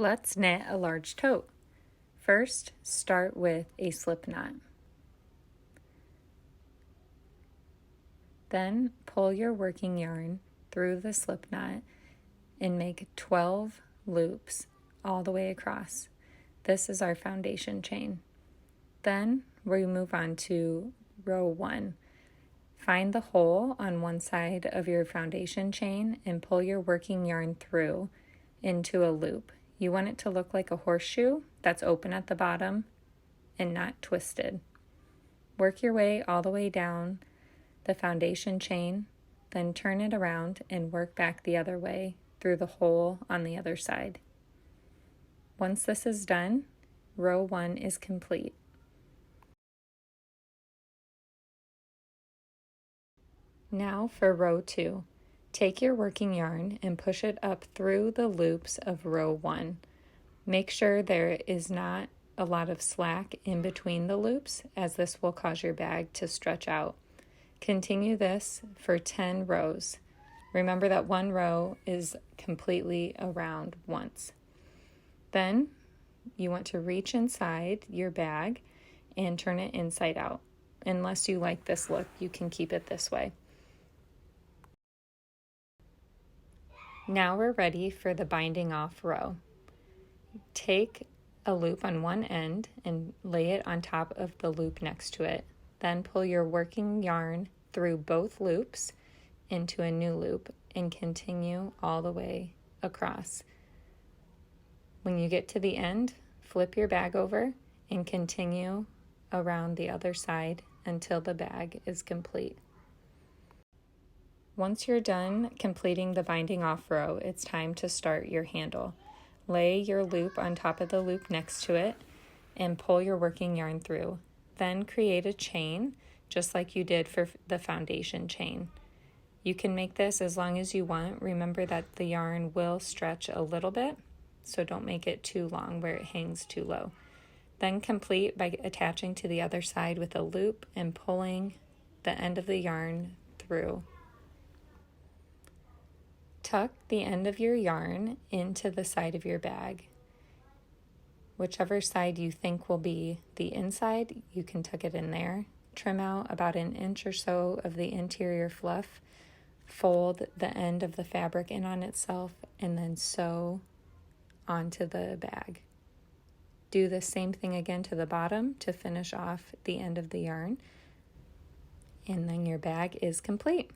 Let's knit a large tote. First, start with a slip knot. Then pull your working yarn through the slip knot and make 12 loops all the way across. This is our foundation chain. Then we move on to row 1. Find the hole on one side of your foundation chain and pull your working yarn through into a loop. You want it to look like a horseshoe that's open at the bottom and not twisted. Work your way all the way down the foundation chain, then turn it around and work back the other way through the hole on the other side. Once this is done, row 1 is complete. Now for row 2. Take your working yarn and push it up through the loops of row 1. Make sure there is not a lot of slack in between the loops, as this will cause your bag to stretch out. Continue this for 10 rows. Remember that one row is completely around once. Then you want to reach inside your bag and turn it inside out. Unless you like this look, you can keep it this way. Now we're ready for the binding off row. Take a loop on one end and lay it on top of the loop next to it. Then pull your working yarn through both loops into a new loop and continue all the way across. When you get to the end, flip your bag over and continue around the other side until the bag is complete. Once you're done completing the binding off row, it's time to start your handle. Lay your loop on top of the loop next to it and pull your working yarn through. Then create a chain just like you did for the foundation chain. You can make this as long as you want. Remember that the yarn will stretch a little bit, so don't make it too long where it hangs too low. Then complete by attaching to the other side with a loop and pulling the end of the yarn through. Tuck the end of your yarn into the side of your bag. Whichever side you think will be the inside, you can tuck it in there. Trim out about an inch or so of the interior fluff. Fold the end of the fabric in on itself and then sew onto the bag. Do the same thing again to the bottom to finish off the end of the yarn. And then your bag is complete.